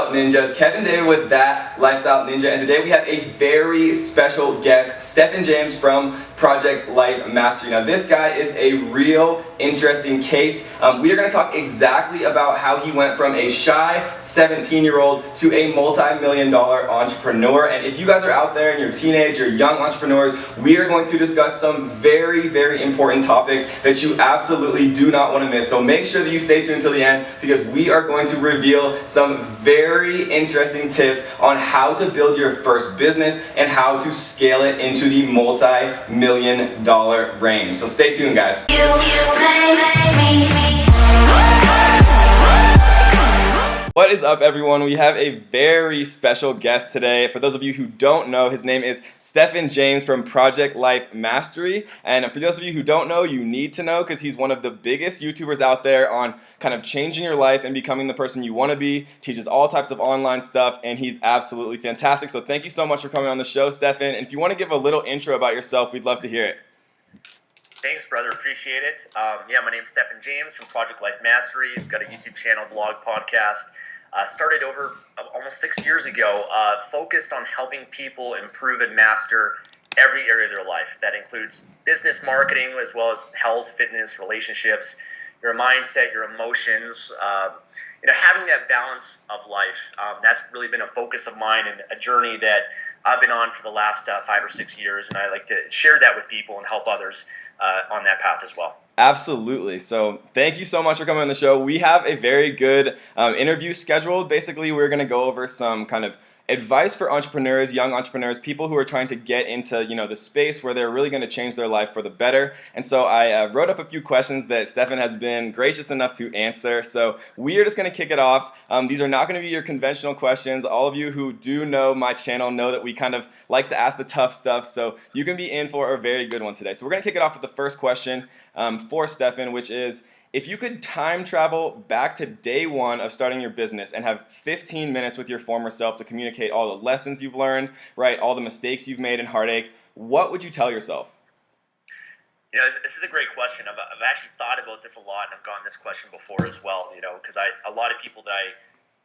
Lifestyle Ninjas? Kevin David with That Lifestyle Ninja, and today we have a very special guest, Stefan James from Project Life Mastery. Now this guy is a real interesting case. We are going to talk exactly about how he went from a shy 17-year-old to a multi-million-dollar entrepreneur. And if you guys are out there and you're teenage or young entrepreneurs, we are going to discuss some very, very important topics that you absolutely do not want to miss. So make sure that you stay tuned until the end, because we are going to reveal some very interesting tips on how to build your first business and how to scale it into the multi-million-dollar range. So stay tuned, guys. What is up, everyone? We have a very special guest today. For those of you who don't know, his name is Stefan James from Project Life Mastery. And for those of you who don't know, you need to know, because he's one of the biggest YouTubers out there on kind of changing your life and becoming the person you want to be, teaches all types of online stuff, and he's absolutely fantastic. So thank you so much for coming on the show, Stefan. And if you want to give a little intro about yourself, we'd love to hear it. Thanks, brother. Appreciate it. My name's Stefan James from Project Life Mastery. I've got a YouTube channel, blog, podcast. Started over almost 6 years ago, focused on helping people improve and master every area of their life. That includes business, marketing, as well as health, fitness, relationships, your mindset, your emotions, having that balance of life. That's really been a focus of mine and a journey that I've been on for the last 5 or 6 years, and I like to share that with people and help others on that path as well. Absolutely. So thank you so much for coming on the show. We have a very good interview scheduled. Basically, we're going to go over some kind of advice for entrepreneurs, young entrepreneurs, people who are trying to get into the space where they're really going to change their life for the better. And so I wrote up a few questions that Stefan has been gracious enough to answer. So we are just going to kick it off. These are not going to be your conventional questions. All of you who do know my channel know that we kind of like to ask the tough stuff. So you can be in for a very good one today. So we're going to kick it off with the first question for Stefan, which is, if you could time travel back to day one of starting your business and have 15 minutes with your former self to communicate all the lessons you've learned, right, all the mistakes you've made and heartache, what would you tell yourself? This is a great question. I've actually thought about this a lot, and I've gotten this question before as well, because a lot of people that I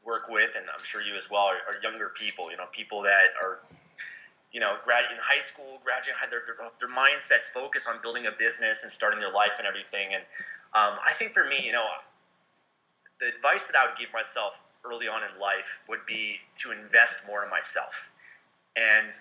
work with, and I'm sure you as well, are younger people, people that are in high school, graduating, their mindsets focus on building a business and starting their life and everything. And I think for me, the advice that I would give myself early on in life would be to invest more in myself. And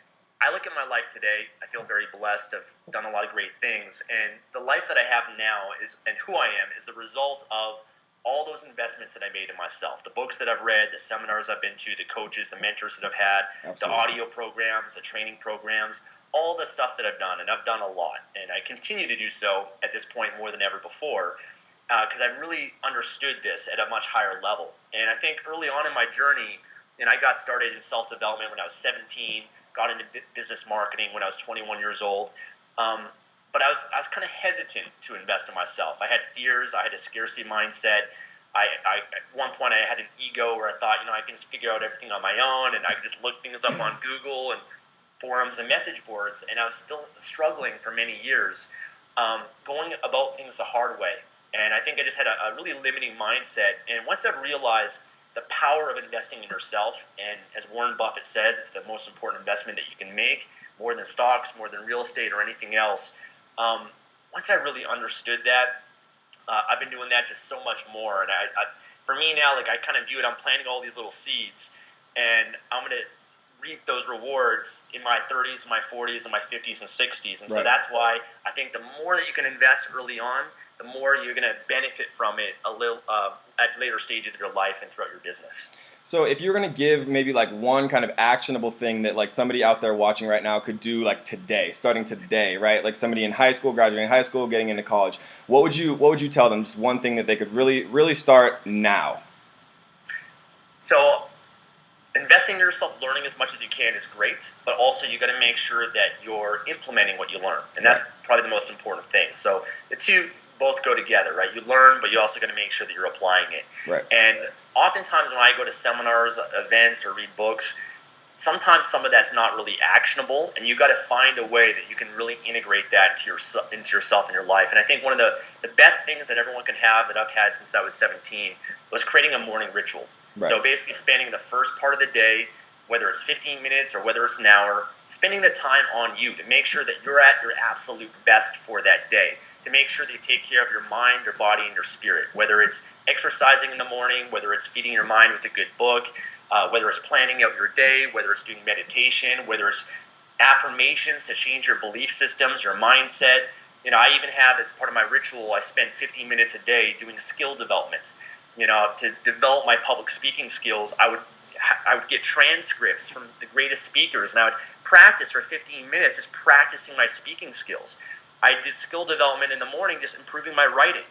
I look at my life today, I feel very blessed. I've done a lot of great things. And the life that I have now and who I am is the result of all those investments that I made in myself, the books that I've read, the seminars I've been to, the coaches, the mentors that I've had, Absolutely. The audio programs, the training programs, all the stuff that I've done, and I've done a lot. And I continue to do so at this point more than ever before, because I've really understood this at a much higher level. And I think early on in my journey, I got started in self-development when I was 17, got into business marketing when I was 21 years old. But I was kind of hesitant to invest in myself. I had fears. I had a scarcity mindset. At one point, I had an ego where I thought, I can just figure out everything on my own, and I can just look things up on Google and forums and message boards. And I was still struggling for many years, going about things the hard way. And I think I just had a really limiting mindset. And once I've realized the power of investing in yourself, and as Warren Buffett says, it's the most important investment that you can make, more than stocks, more than real estate or anything else. Once I really understood that, I've been doing that just so much more. And for me now, I kind of view it, I'm planting all these little seeds, and I'm going to reap those rewards in my 30s, my 40s, and my 50s and 60s. And so that's why I think the more that you can invest early on, the more you're going to benefit from it at later stages of your life and throughout your business. So if you're going to give maybe one kind of actionable thing that somebody out there watching right now could do today, starting today, right? Like somebody in high school, graduating high school, getting into college, what would you tell them? Just one thing that they could really start now. So investing in yourself, learning as much as you can is great, but also you got to make sure that you're implementing what you learn. And that's probably the most important thing. So the two both go together, right? You learn, but you also got to make sure that you're applying it. Right. And oftentimes when I go to seminars, events, or read books, sometimes some of that's not really actionable, and you got to find a way that you can really integrate that into yourself and your life. And I think one of the best things that everyone can have that I've had since I was 17 was creating a morning ritual. Right. So basically spending the first part of the day, whether it's 15 minutes or whether it's an hour, spending the time on you to make sure that you're at your absolute best for that day, to make sure that you take care of your mind, your body, and your spirit, whether it's exercising in the morning, whether it's feeding your mind with a good book, whether it's planning out your day, whether it's doing meditation, whether it's affirmations to change your belief systems, your mindset. I even have, as part of my ritual, I spend 15 minutes a day doing skill development. To develop my public speaking skills, I would get transcripts from the greatest speakers, and I would practice for 15 minutes just practicing my speaking skills. I did skill development in the morning, just improving my writing.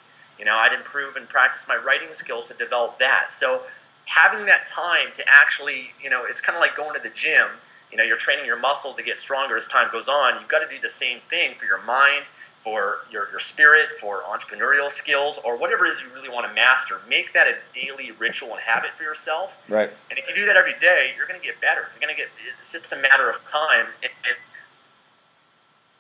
I'd improve and practice my writing skills to develop that. So having that time to actually, it's kind of like going to the gym. You're training your muscles to get stronger as time goes on. You've got to do the same thing for your mind, for your spirit, for entrepreneurial skills, or whatever it is you really want to master. Make that a daily ritual and habit for yourself. Right. And if you do that every day, you're going to get better. It's just a matter of time. And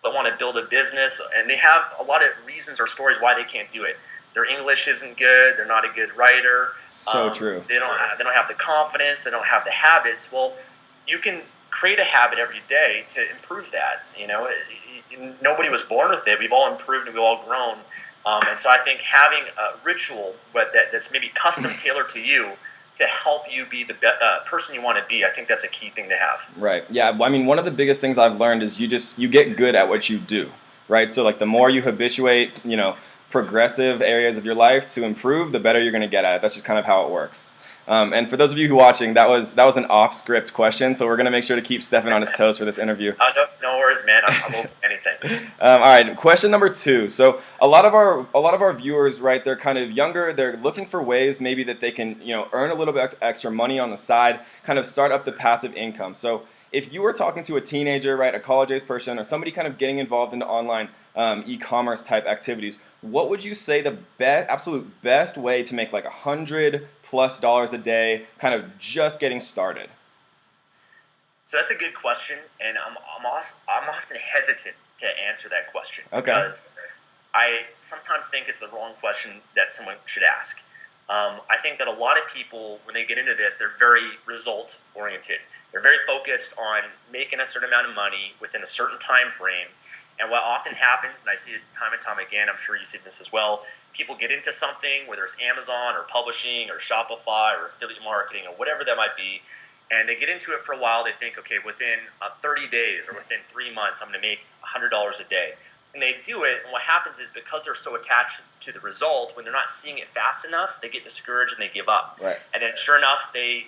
they want to build a business, and they have a lot of reasons or stories why they can't do it. Their English isn't good. They're not a good writer. So true. They don't have the confidence. They don't have the habits. Well, you can create a habit every day to improve that. Nobody was born with it. We've all improved and we've all grown. And so I think having a ritual that's maybe custom tailored to you to help you be the person you want to be, I think that's a key thing to have. Right. Yeah. I mean, one of the biggest things I've learned is you get good at what you do. Right. So like the more you habituate, progressive areas of your life to improve, the better you're going to get at it. That's just kind of how it works. And for those of you who are watching, that was an off-script question, so we're going to make sure to keep Stefan on his toes for this interview. No worries, man. I'm open to anything. All right, question number 2. So a lot of our viewers, right? They're kind of younger. They're looking for ways maybe that they can earn a little bit extra money on the side, kind of start up the passive income. So if you were talking to a teenager, right, a college-age person, or somebody kind of getting involved into online e-commerce type activities, what would you say the absolute best way to make like $100+ a day, kind of just getting started? So that's a good question, and I'm often hesitant to answer that question. Okay. Because I sometimes think it's the wrong question that someone should ask. I think that a lot of people, when they get into this, they're very result oriented. They're very focused on making a certain amount of money within a certain time frame. And what often happens, and I see it time and time again, I'm sure you see this as well, people get into something, whether it's Amazon or publishing or Shopify or affiliate marketing or whatever that might be, and they get into it for a while. They think, okay, within 30 days or within 3 months, I'm going to make $100 a day. And they do it, and what happens is because they're so attached to the result, when they're not seeing it fast enough, they get discouraged and they give up. Right. And then sure enough, they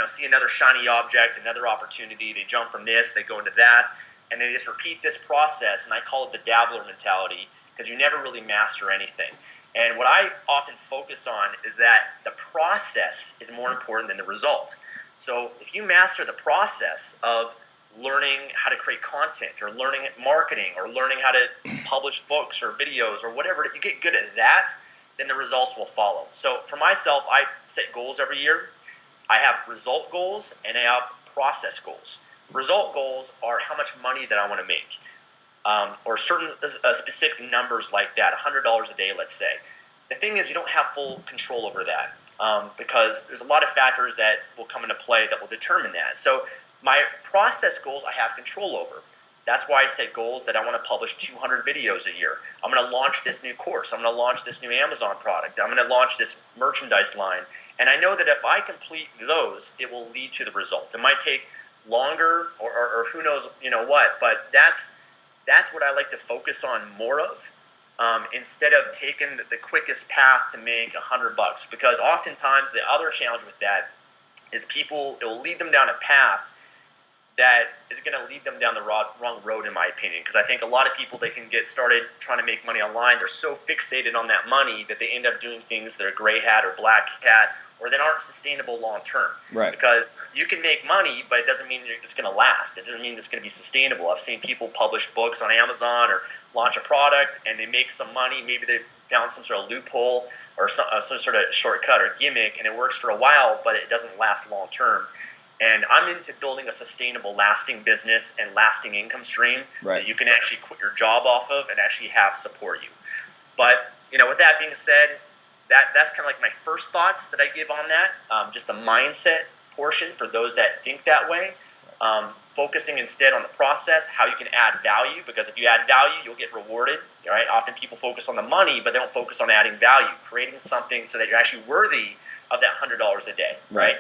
see another shiny object, another opportunity, they jump from this, they go into that, and they just repeat this process, and I call it the dabbler mentality, because you never really master anything. And what I often focus on is that the process is more important than the result. So if you master the process of learning how to create content or learning marketing or learning how to publish books or videos or whatever, you get good at that, then the results will follow. So for myself, I set goals every year. I have result goals and I have process goals. Result goals are how much money that I want to make, or certain specific numbers like that, $100 a day, let's say. The thing is, you don't have full control over that because there's a lot of factors that will come into play that will determine that. So my process goals I have control over. That's why I set goals that I want to publish 200 videos a year. I'm going to launch this new course. I'm going to launch this new Amazon product. I'm going to launch this merchandise line. And I know that if I complete those, it will lead to the result. It might take longer or who knows what, but that's what I like to focus on more of instead of taking the quickest path to make $100. Because oftentimes the other challenge with that is it will lead them down a path that is going to lead them down the wrong road, in my opinion. Because I think a lot of people, they can get started trying to make money online. They're so fixated on that money that they end up doing things that are gray hat or black hat, or that aren't sustainable long term. Right. Because you can make money, but it doesn't mean it's going to last. It doesn't mean it's going to be sustainable. I've seen people publish books on Amazon or launch a product, and they make some money. Maybe they've found some sort of loophole or some sort of shortcut or gimmick, and it works for a while, but it doesn't last long term. And I'm into building a sustainable, lasting business and lasting income stream that you can actually quit your job off of and actually have support you. But with that being said, that's kind of like my first thoughts that I give on that. Just the mindset portion for those that think that way. Focusing instead on the process, how you can add value, because if you add value, you'll get rewarded, right? Often people focus on the money, but they don't focus on adding value, creating something so that you're actually worthy of that $100 a day, right?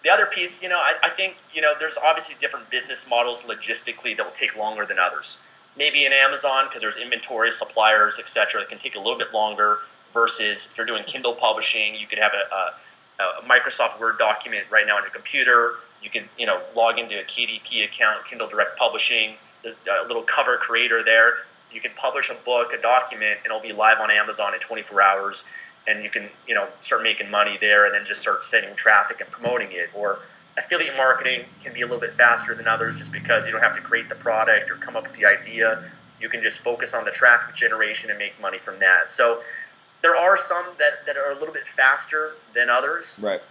The other piece, I think, there's obviously different business models logistically that will take longer than others. Maybe in Amazon, because there's inventory, suppliers, etc., that can take a little bit longer, versus if you're doing Kindle publishing, you could have a Microsoft Word document right now on your computer. You can, log into a KDP account, Kindle Direct Publishing. There's a little cover creator there. You can publish a book, a document, and it'll be live on Amazon in 24 hours. And you can, start making money there, and then just start sending traffic and promoting it. Or affiliate marketing can be a little bit faster than others, just because you don't have to create the product or come up with the idea. You can just focus on the traffic generation and make money from that. So there are some that are a little bit faster than others. Right.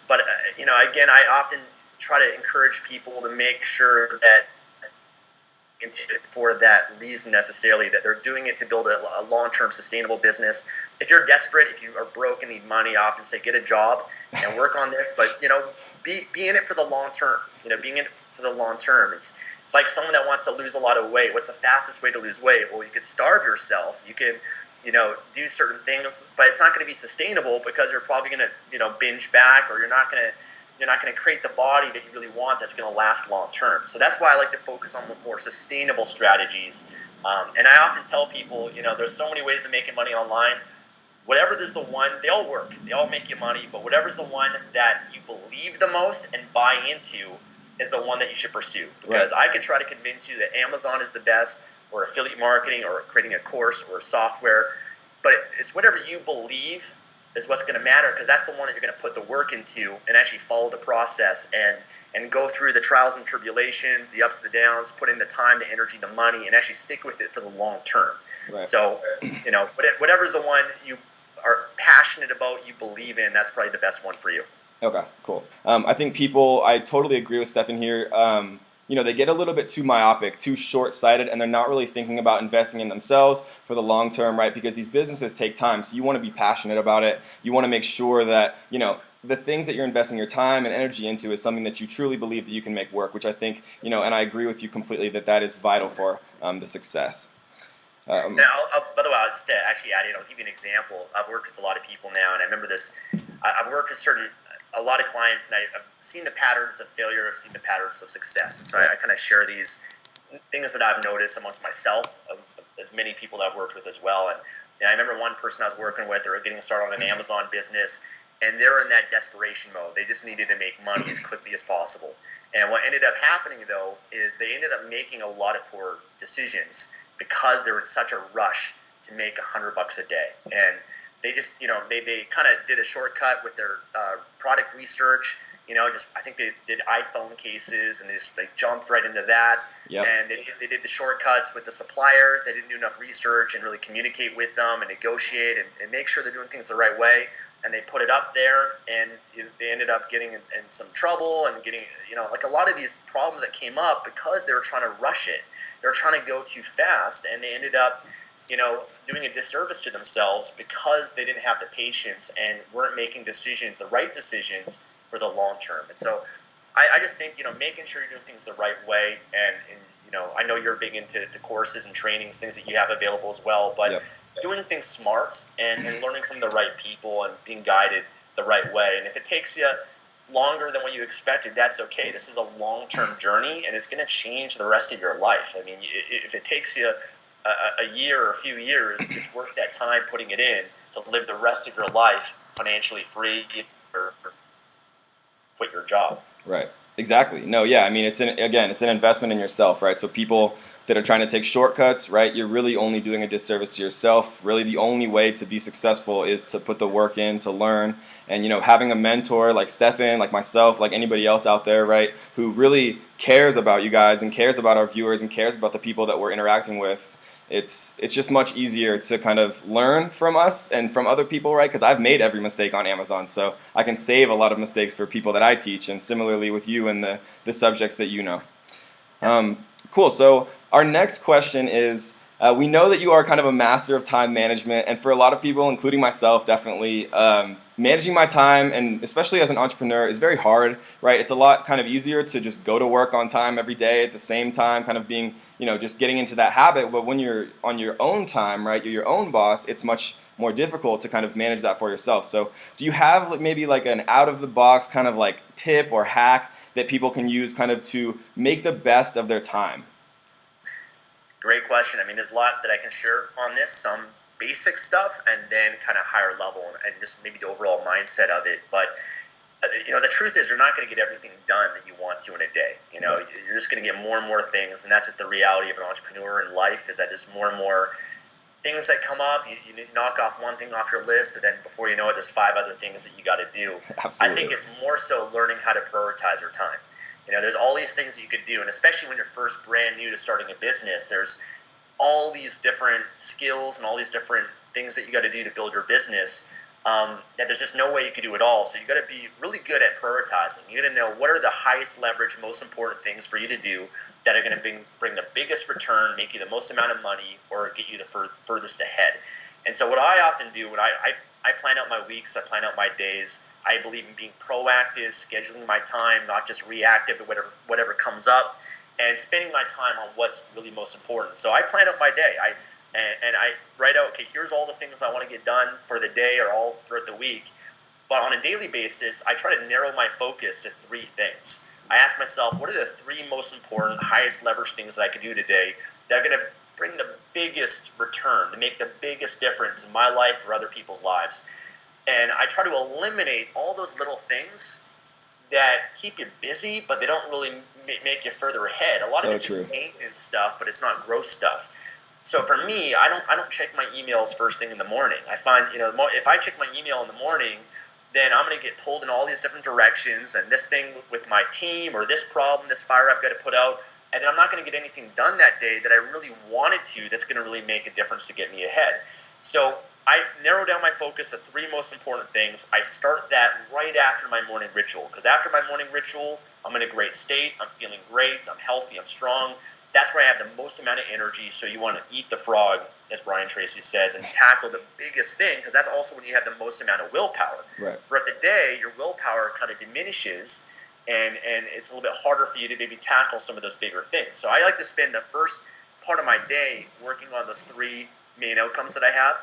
But, again, I often try to encourage people to make sure that for that reason necessarily, that they're doing it to build a long-term sustainable business. If you're desperate, if you are broke and need money, I often say get a job and work on this. But, be in it for the long term. Being in it for the long term. It's like someone that wants to lose a lot of weight. What's the fastest way to lose weight? Well, you could starve yourself. You can do certain things, but it's not going to be sustainable, because you're probably going to, binge back, or you're not going to create the body that you really want that's going to last long term. So that's why I like to focus on more sustainable strategies. And I often tell people, there's so many ways of making money online. Whatever there's the one, they all work. They all make you money, but whatever's the one that you believe the most and buy into is the one that you should pursue. Because I could try to convince you that Amazon is the best, or affiliate marketing, or creating a course or software, but it's whatever you believe is what's going to matter, because that's the one that you're going to put the work into and actually follow the process and go through the trials and tribulations, the ups and the downs, put in the time, the energy, the money, and actually stick with it for the long term. Right. So, whatever's the one you are passionate about, you believe in, that's probably the best one for you. Okay, cool. I think I totally agree with Stefan here. They get a little bit too myopic, too short-sighted, and they're not really thinking about investing in themselves for the long term, right? Because these businesses take time, so you want to be passionate about it. You want to make sure that, the things that you're investing your time and energy into is something that you truly believe that you can make work, which I think, and I agree with you completely that is vital for the success. Now, by the way, I'll just actually add in, I'll give you an example. I've worked with a lot of people now, and I remember this. I've worked with a lot of clients, and I've seen the patterns of failure, I've seen the patterns of success. And so I kind of share these things that I've noticed amongst myself, as many people that I've worked with as well. And I remember one person I was working with, they were getting started on an Amazon business, and they were in that desperation mode. They just needed to make money as quickly as possible. And what ended up happening, though, is they ended up making a lot of poor decisions, because they were in such a rush to make $100 a day. And they just, they kind of did a shortcut with their product research. I think they did iPhone cases, and they jumped right into that. Yep. And they did the shortcuts with the suppliers. They didn't do enough research and really communicate with them and negotiate and make sure they're doing things the right way. And they put it up there, and they ended up getting in some trouble and getting, like a lot of these problems that came up because they were trying to rush it. They were trying to go too fast, and they ended up doing a disservice to themselves, because they didn't have the patience and weren't making the right decisions for the long term. And so I just think, making sure you're doing things the right way. And I know you're big into courses and trainings, things that you have available as well, but yep. Doing things smart and learning from the right people and being guided the right way. And if it takes you longer than what you expected, that's okay. This is a long-term journey, and it's going to change the rest of your life. I mean, if it takes you a year or a few years, it's worth that time putting it in to live the rest of your life financially free or quit your job. Right. Exactly. No, yeah. I mean, it's an investment in yourself, right? So people that are trying to take shortcuts, right, you're really only doing a disservice to yourself. Really, the only way to be successful is to put the work in, to learn. And, having a mentor like Stefan, like myself, like anybody else out there, right, who really cares about you guys and cares about our viewers and cares about the people that we're interacting with, it's just much easier to kind of learn from us and from other people, right? Because I've made every mistake on Amazon, so I can save a lot of mistakes for people that I teach, and similarly with you and the subjects that you know. Cool. So our next question is, We know that you are kind of a master of time management, and for a lot of people, including myself, definitely, managing my time, and especially as an entrepreneur, is very hard, right? It's a lot kind of easier to just go to work on time every day at the same time, kind of being, just getting into that habit. But when you're on your own time, right, you're your own boss, it's much more difficult to kind of manage that for yourself. So, do you have maybe like an out of the box kind of like tip or hack that people can use kind of to make the best of their time? Great question. I mean, there's a lot that I can share on this, some basic stuff, and then kind of higher level and just maybe the overall mindset of it. But the truth is, you're not going to get everything done that you want to in a day. You're just going to get more and more things, and that's just the reality of an entrepreneur in life. Is that there's more and more things that come up. You knock off one thing off your list, and then before you know it, there's 5 other things that you got to do. Absolutely. I think it's more so learning how to prioritize your time. There's all these things that you could do, and especially when you're first brand new to starting a business, there's all these different skills and all these different things that you got to do to build your business. That there's just no way you could do it all. So you got to be really good at prioritizing. You got to know what are the highest leverage, most important things for you to do that are going to bring the biggest return, make you the most amount of money, or get you the furthest ahead. And so what I often do, when I plan out my weeks, I plan out my days. I believe in being proactive, scheduling my time, not just reactive to whatever comes up, and spending my time on what's really most important. So I plan out my day. I write out, okay, here's all the things I want to get done for the day or all throughout the week. But on a daily basis, I try to narrow my focus to 3 things. I ask myself, what are the 3 most important, highest leverage things that I could do today that are going to bring the biggest return, to make the biggest difference in my life or other people's lives? And I try to eliminate all those little things that keep you busy, but they don't really make you further ahead. A lot of it's just maintenance stuff, but it's not growth stuff. So for me, I don't check my emails first thing in the morning. I find, if I check my email in the morning, then I'm going to get pulled in all these different directions, and this thing with my team, or this problem, this fire I've got to put out, and then I'm not going to get anything done that day that I really wanted to, that's going to really make a difference to get me ahead. So I narrow down my focus to 3 most important things. I start that right after my morning ritual, because after my morning ritual, I'm in a great state, I'm feeling great, I'm healthy, I'm strong. That's where I have the most amount of energy. So you want to eat the frog, as Brian Tracy says, and tackle the biggest thing, because that's also when you have the most amount of willpower. Right. Throughout the day, your willpower kind of diminishes, and it's a little bit harder for you to maybe tackle some of those bigger things. So I like to spend the first part of my day working on those 3 main outcomes that I have.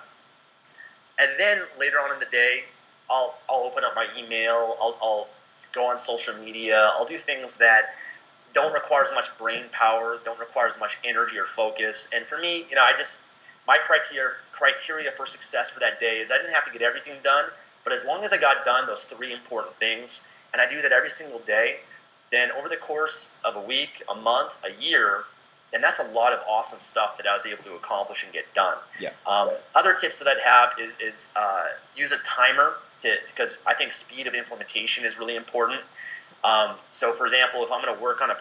And then later on in the day, I'll open up my email, I'll go on social media, I'll do things that don't require as much brain power, don't require as much energy or focus. And for me, my criteria for success for that day is I didn't have to get everything done, but as long as I got done those 3 important things, and I do that every single day, then over the course of a week, a month, a year, then that's a lot of awesome stuff that I was able to accomplish and get done. Yeah. Other tips that I'd have is use a timer, because I think speed of implementation is really important. So, for example, if I'm going to work on a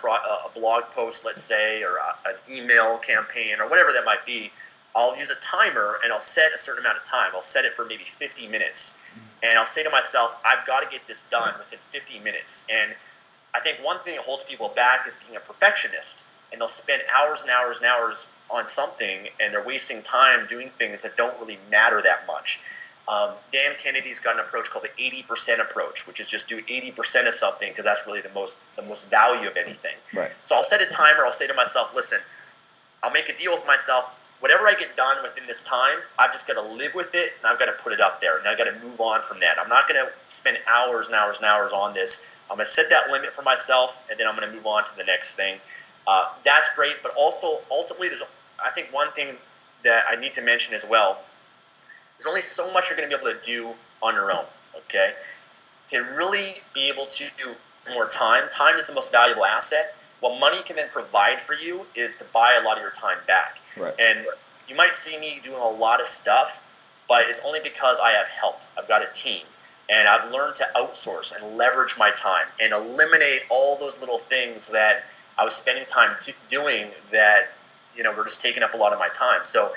blog post, let's say, or an email campaign, or whatever that might be, I'll use a timer and I'll set a certain amount of time. I'll set it for maybe 50 minutes. And I'll say to myself, I've got to get this done within 50 minutes. And I think one thing that holds people back is being a perfectionist. And they'll spend hours and hours and hours on something, and they're wasting time doing things that don't really matter that much. Dan Kennedy's got an approach called the 80% approach, which is just do 80% of something, because that's really the most value of anything. Right. So I'll set a timer. I'll say to myself, listen, I'll make a deal with myself. Whatever I get done within this time, I've just got to live with it, and I've got to put it up there, and I've got to move on from that. I'm not going to spend hours and hours and hours on this. I'm going to set that limit for myself, and then I'm going to move on to the next thing. That's great, but also ultimately, I think one thing that I need to mention as well, there's only so much you're going to be able to do on your own, okay? To really be able to do more time is the most valuable asset. What money can then provide for you is to buy a lot of your time back. Right. And you might see me doing a lot of stuff, but it's only because I have help. I've got a team. And I've learned to outsource and leverage my time and eliminate all those little things that I was spending time doing that, were just taking up a lot of my time. So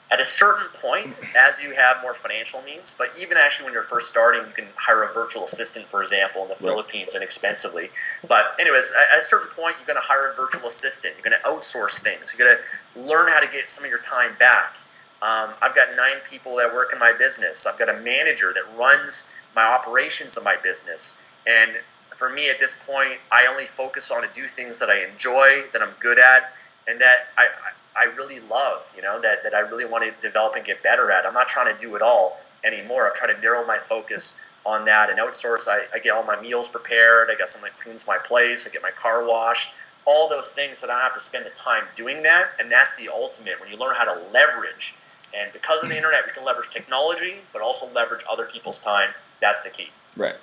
At a certain point, as you have more financial means, but even actually when you're first starting, you can hire a virtual assistant, for example, in the Philippines inexpensively. But anyways, at a certain point, you're going to hire a virtual assistant. You're going to outsource things. You're going to learn how to get some of your time back. I've got 9 people that work in my business. I've got a manager that runs my operations of my business. And for me, at this point, I only focus on to do things that I enjoy, that I'm good at, and that I really love, that I really want to develop and get better at. I'm not trying to do it all anymore. I've tried to narrow my focus on that and outsource. I get all my meals prepared. I got someone that cleans my place. I get my car washed. All those things that I don't have to spend the time doing that. And that's the ultimate when you learn how to leverage. And because of the internet, we can leverage technology, but also leverage other people's time. That's the key. Right.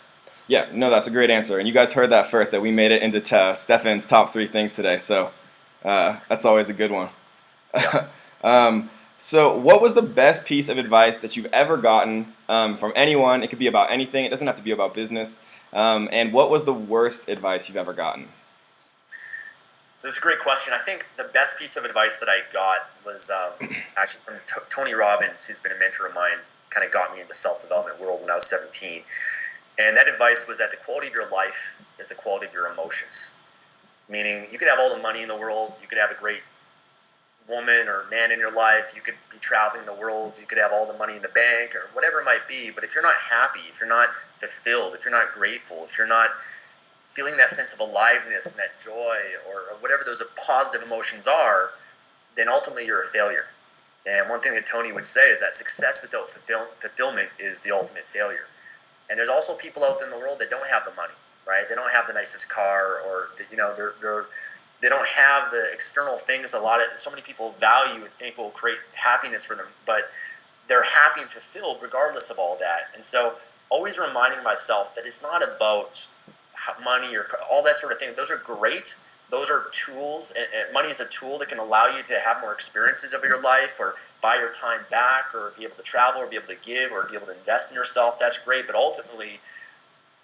Yeah, no, that's a great answer. And you guys heard that first, that we made it into Stefan's top 3 things today. So that's always a good one. Yeah. So what was the best piece of advice that you've ever gotten from anyone? It could be about anything. It doesn't have to be about business. And what was the worst advice you've ever gotten? So this is a great question. I think the best piece of advice that I got was actually from Tony Robbins, who's been a mentor of mine, kind of got me into the self-development world when I was 17. And that advice was that the quality of your life is the quality of your emotions. Meaning you could have all the money in the world, you could have a great woman or man in your life, you could be traveling the world, you could have all the money in the bank or whatever it might be, but if you're not happy, if you're not fulfilled, if you're not grateful, if you're not feeling that sense of aliveness and that joy or whatever those positive emotions are, then ultimately you're a failure. And one thing that Tony would say is that success without fulfillment is the ultimate failure. And there's also people out there in the world that don't have the money, right? They don't have the nicest car, or they don't have the external things so many people value and think will create happiness for them, but they're happy and fulfilled regardless of all that. And so always reminding myself that it's not about money or all that sort of thing. Those are great. Those are tools, and money is a tool that can allow you to have more experiences of your life or buy your time back or be able to travel or be able to give or be able to invest in yourself. That's great, but ultimately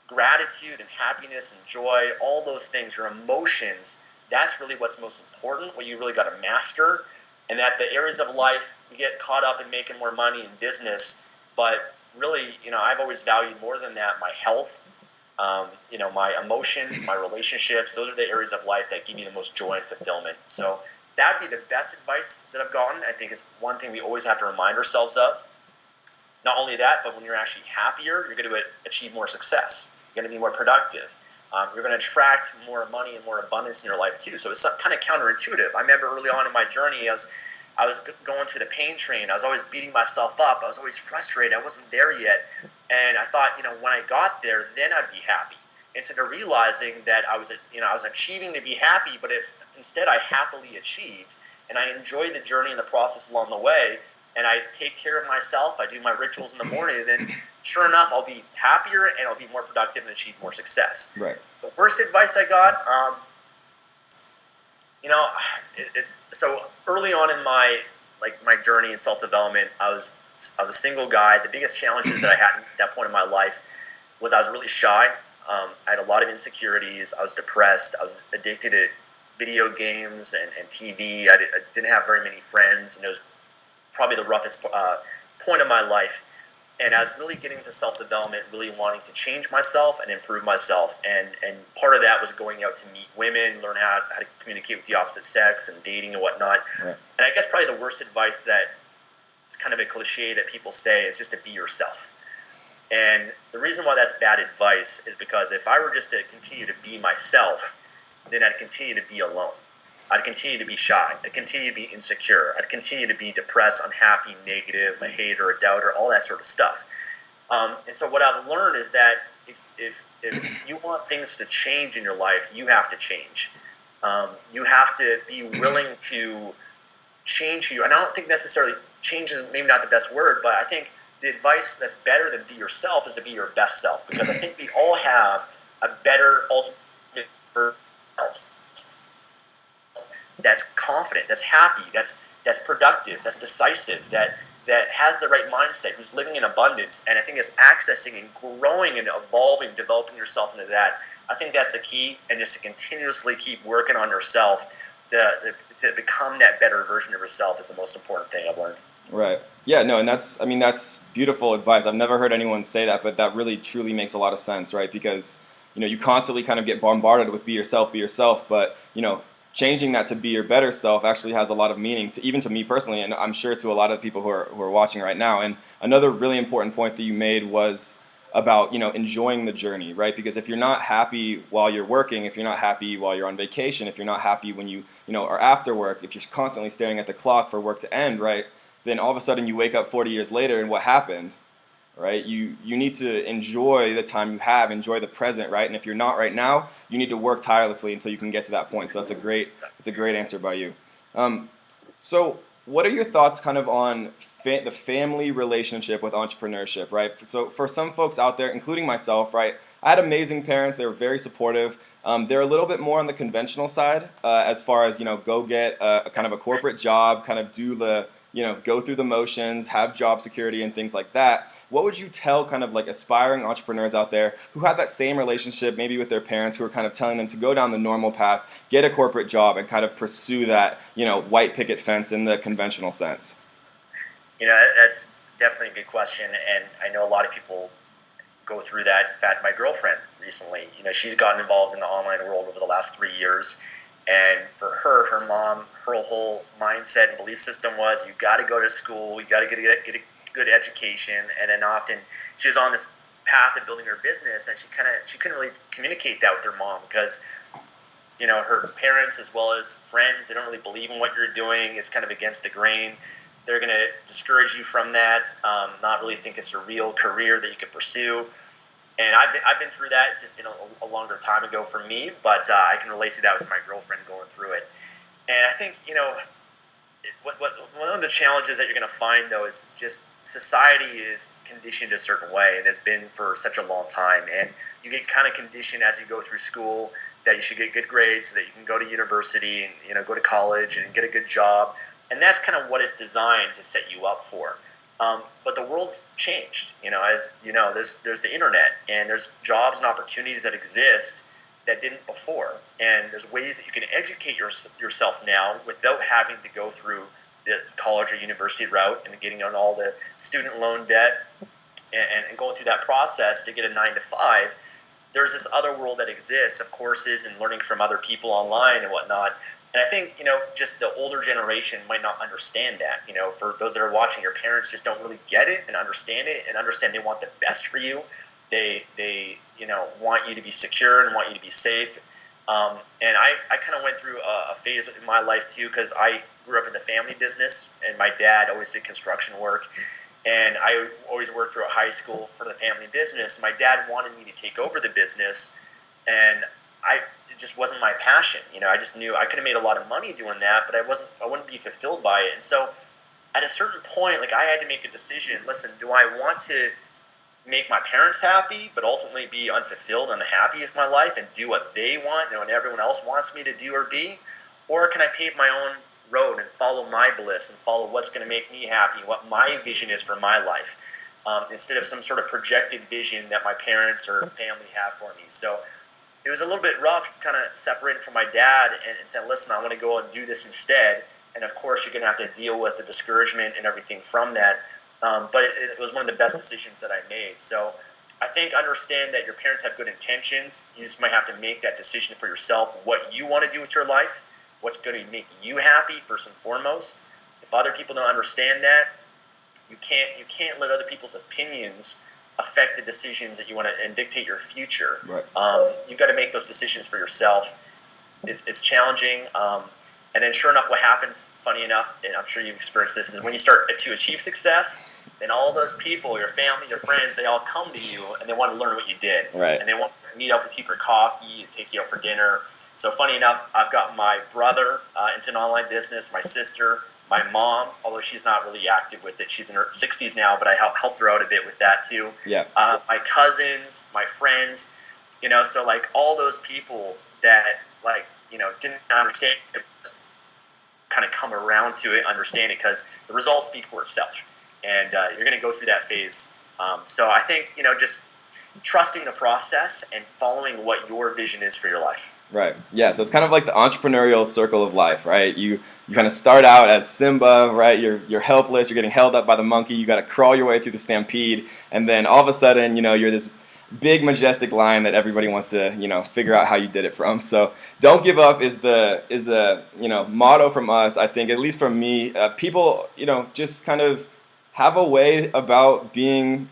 gratitude and happiness and joy, all those things, your emotions, that's really what's most important, what you really got to master. And that the areas of life, you get caught up in making more money in business, but really, I've always valued more than that my health, my emotions, my relationships. Those are the areas of life that give me the most joy and fulfillment. So that'd be the best advice that I've gotten. I think is one thing we always have to remind ourselves of. Not only that, but when you're actually happier, you're going to achieve more success. You're going to be more productive. You're going to attract more money and more abundance in your life too. So it's kind of counterintuitive. I remember early on in my journey, I was going through the pain train. I was always beating myself up. I was always frustrated. I wasn't there yet. And I thought, when I got there, then I'd be happy. Instead of realizing that I was achieving to be happy, but if instead I happily achieved and I enjoy the journey and the process along the way, and I take care of myself, I do my rituals in the morning, then sure enough, I'll be happier and I'll be more productive and achieve more success. Right. The worst advice I got, so early on in my journey in self-development, I was a single guy. The biggest challenges that I had at that point in my life was I was really shy. I had a lot of insecurities. I was depressed. I was addicted to video games and TV. I didn't have very many friends, and it was probably the roughest point of my life. And I was really getting into self-development, really wanting to change myself and improve myself. And part of that was going out to meet women, learn how to communicate with the opposite sex and dating and whatnot. Right. And I guess probably the worst advice that it's kind of a cliche that people say is just to be yourself. And the reason why that's bad advice is because if I were just to continue to be myself, then I'd continue to be alone. I'd continue to be shy. I'd continue to be insecure. I'd continue to be depressed, unhappy, negative, a hater, a doubter, all that sort of stuff. And so what I've learned is that if you want things to change in your life, you have to change. You have to be willing to change who you are. And I don't think necessarily change is maybe not the best word, but I think the advice that's better than be yourself is to be your best self, because I think we all have a better ultimate version of ourselves that's confident, that's happy, that's productive, that's decisive, that has the right mindset, who's living in abundance. And I think it's accessing and growing and evolving, developing yourself into that. I think that's the key, and just to continuously keep working on yourself to become that better version of yourself is the most important thing I've learned. Right. Yeah, no, and that's beautiful advice. I've never heard anyone say that, but that really truly makes a lot of sense, right? Because, you constantly kind of get bombarded with be yourself, but, changing that to be your better self actually has a lot of meaning to even to me personally, and I'm sure to a lot of people who are watching right now. And another really important point that you made was about, enjoying the journey, right? Because if you're not happy while you're working, if you're not happy while you're on vacation, if you're not happy when you are after work, if you're constantly staring at the clock for work to end, right? Then all of a sudden you wake up 40 years later and what happened, right? You need to enjoy the time you have, enjoy the present, right? And if you're not right now, you need to work tirelessly until you can get to that point. So that's a great answer by you. Um, so what are your thoughts kind of on the family relationship with entrepreneurship, right? So for some folks out there, including myself, right? I had amazing parents. They were very supportive. They're a little bit more on the conventional side, as far as, go get a kind of a corporate job, kind of do the, go through the motions, have job security and things like that. What would you tell kind of like aspiring entrepreneurs out there who have that same relationship maybe with their parents, who are kind of telling them to go down the normal path, get a corporate job, and kind of pursue that, white picket fence in the conventional sense? That's definitely a good question, and I know a lot of people go through that. In fact, my girlfriend recently, she's gotten involved in the online world over the last 3 years. And for her, her mom, her whole mindset and belief system was, you got to go to school, you got to get a good education. And then often she was on this path of building her business, and she couldn't really communicate that with her mom because her parents as well as friends, they don't really believe in what you're doing. It's kind of against the grain. They're going to discourage you from that, not really think it's a real career that you could pursue. And I've been through that. It's just been a longer time ago for me, but I can relate to that with my girlfriend going through it. And I think, one of the challenges that you're going to find, though, is just society is conditioned a certain way and has been for such a long time. And you get kind of conditioned as you go through school that you should get good grades so that you can go to university and, go to college and get a good job. And that's kind of what it's designed to set you up for. But the world's changed. As you know, there's the internet, and there's jobs and opportunities that exist that didn't before. And there's ways that you can educate yourself now without having to go through the college or university route and getting on all the student loan debt and going through that process to get a 9 to 5. There's this other world that exists of courses and learning from other people online and whatnot. And I think, just the older generation might not understand that. For those that are watching, your parents just don't really get it and understand they want the best for you. They want you to be secure and want you to be safe. And I kind of went through a phase in my life too, because I grew up in the family business, and my dad always did construction work. And I always worked through a high school for the family business. My dad wanted me to take over the business, and it just wasn't my passion. I just knew I could have made a lot of money doing that, but I wouldn't be fulfilled by it. And so at a certain point, I had to make a decision. Listen, do I want to make my parents happy, but ultimately be unfulfilled and unhappy with my life and do what they want and what everyone else wants me to do or be? Or can I pave my own road and follow my bliss and follow what's going to make me happy, what my vision is for my life, instead of some sort of projected vision that my parents or family have for me? So it was a little bit rough, kind of separating from my dad and saying, listen, I want to go and do this instead. And of course, you're going to have to deal with the discouragement and everything from that. But it was one of the best decisions that I made. So I think understand that your parents have good intentions. You just might have to make that decision for yourself, what you want to do with your life, what's going to make you happy first and foremost. If other people don't understand that, you can't let other people's opinions affect the decisions that you want to and dictate your future. Right. You've got to make those decisions for yourself. It's challenging. And then sure enough, what happens, funny enough, and I'm sure you've experienced this, is when you start to achieve success, then all those people, your family, your friends, they all come to you and they want to learn what you did. Right. And they want to meet up with you for coffee and take you out for dinner. So funny enough, I've got my brother into an online business, my sister, my mom, although she's not really active with it. She's in her 60s now, but I helped her out a bit with that too. Yeah. My cousins, my friends, so all those people that didn't understand it, kind of come around to it, understand it, because the results speak for itself. And you're going to go through that phase. So I think, just trusting the process and following what your vision is for your life. Right. Yeah. So it's kind of like the entrepreneurial circle of life, right? You kind of start out as Simba, right? You're helpless. You're getting held up by the monkey. You got to crawl your way through the stampede, and then all of a sudden, you're this big majestic lion that everybody wants to figure out how you did it from. So don't give up is the motto from us. I think, at least from me, people just kind of have a way about being,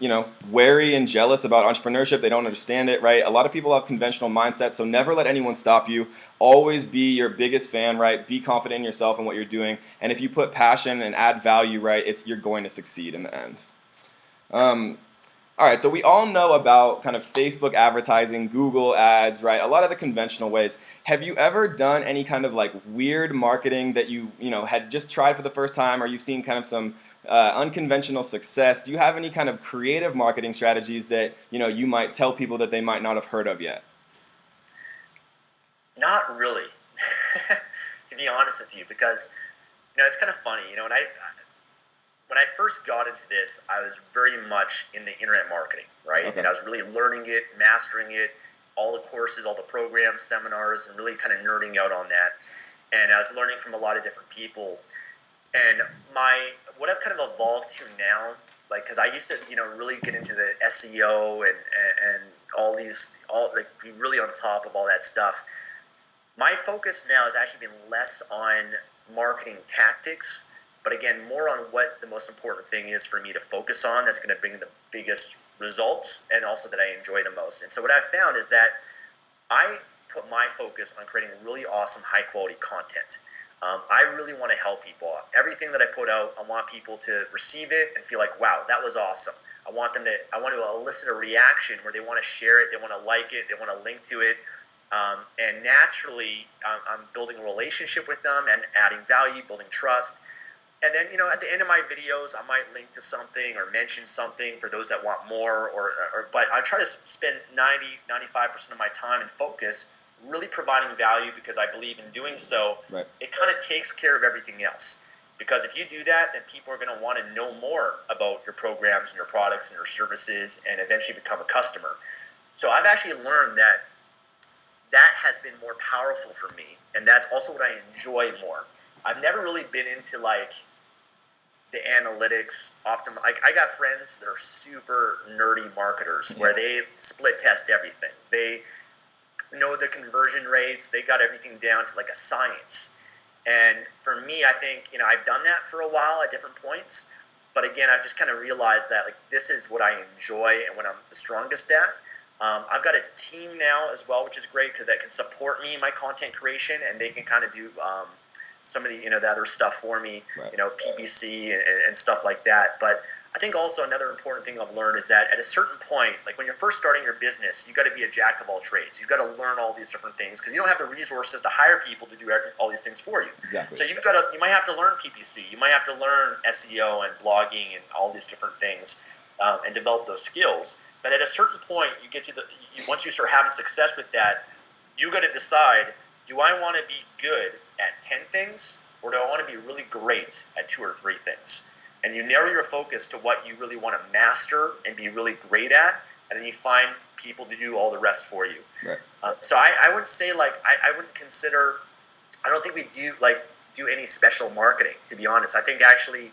wary and jealous about entrepreneurship. They don't understand it, right? A lot of people have conventional mindsets, so never let anyone stop you. Always be your biggest fan, right? Be confident in yourself and what you're doing. And if you put passion and add value, right, you're going to succeed in the end. All right, so we all know about kind of Facebook advertising, Google ads, right? A lot of the conventional ways. Have you ever done any kind of like weird marketing that you had just tried for the first time, or you've seen kind of some unconventional success? Do you have any kind of creative marketing strategies that you might tell people that they might not have heard of yet? Not really, to be honest with you, because it's kind of funny. When I first got into this, I was very much in the internet marketing, right? Okay. And I was really learning it, mastering it, all the courses, all the programs, seminars, and really kind of nerding out on that. And I was learning from a lot of different people. And what I've kind of evolved to now, like, because I used to, really get into the SEO and be really on top of all that stuff. My focus now has actually been less on marketing tactics, but again, more on what the most important thing is for me to focus on that's going to bring the biggest results and also that I enjoy the most. And so what I've found is that I put my focus on creating really awesome, high-quality content. I really want to help people. Everything that I put out, I want people to receive it and feel like, wow, that was awesome. I want to elicit a reaction where they want to share it, they want to like it, they want to link to it. And naturally, I'm building a relationship with them and adding value, building trust. And then, at the end of my videos, I might link to something or mention something for those that want more. But I try to spend 95% of my time and focus really providing value, because I believe in doing so, right, it kind of takes care of everything else. Because if you do that, then people are going to want to know more about your programs and your products and your services and eventually become a customer. So I've actually learned that has been more powerful for me, and that's also what I enjoy more. I've never really been into like the analytics like I got friends that are super nerdy marketers where they split test everything. They know the conversion rates. They got everything down to like a science. And for me, I think, I've done that for a while at different points. But again, I've just kind of realized that like this is what I enjoy and what I'm the strongest at. I've got a team now as well, which is great because that can support me in my content creation, and they can kind of do some of the the other stuff for me, right, PPC and stuff like that. But I think also another important thing I've learned is that at a certain point, like when you're first starting your business, you got to be a jack of all trades. You've got to learn all these different things because you don't have the resources to hire people to do all these things for you. Exactly. So you might have to learn PPC. You might have to learn SEO and blogging and all these different things and develop those skills. But at a certain point, you get to once you start having success with that, you got to decide: do I want to be good at 10 things, or do I want to be really great at 2 or 3 things? And you narrow your focus to what you really want to master and be really great at, and then you find people to do all the rest for you. Right. So I wouldn't say I wouldn't consider. I don't think we do any special marketing, to be honest. I think actually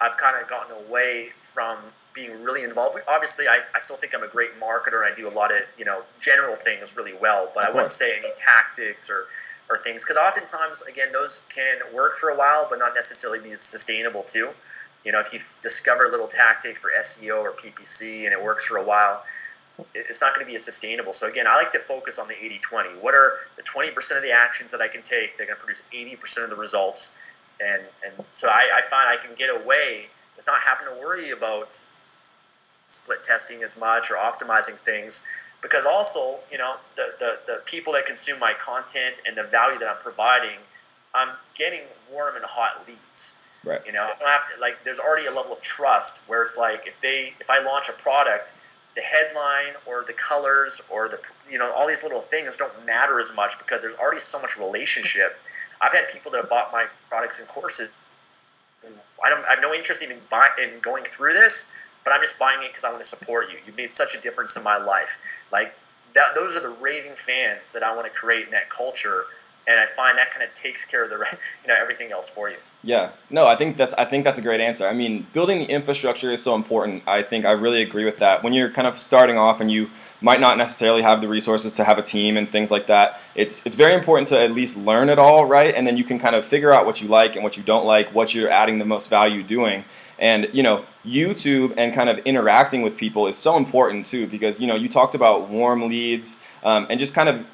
I've kind of gotten away from being really involved. Obviously, I still think I'm a great marketer and I do a lot of general things really well, but I wouldn't say any tactics or things, because oftentimes, again, those can work for a while but not necessarily be sustainable too. If you discover a little tactic for SEO or PPC and it works for a while, it's not going to be as sustainable. So again, I like to focus on the 80-20. What are the 20% of the actions that I can take? They're going to produce 80% of the results. And so I find I can get away with not having to worry about split testing as much or optimizing things, because also, the people that consume my content and the value that I'm providing, I'm getting warm and hot leads. Right. I don't have to, there's already a level of trust where it's like if I launch a product, the headline or the colors or the all these little things don't matter as much because there's already so much relationship. I've had people that have bought my products and courses. I have no interest in going through this, but I'm just buying it because I want to support you. You made such a difference in my life. Like that, those are the raving fans that I want to create in that culture, and I find that kind of takes care of the everything else for you. Yeah, no, I think that's a great answer. I mean, building the infrastructure is so important. I think I really agree with that. When you're kind of starting off and you might not necessarily have the resources to have a team and things like that, it's very important to at least learn it all, right? And then you can kind of figure out what you like and what you don't like, what you're adding the most value doing. And YouTube and kind of interacting with people is so important too, because you talked about warm leads, and just kind of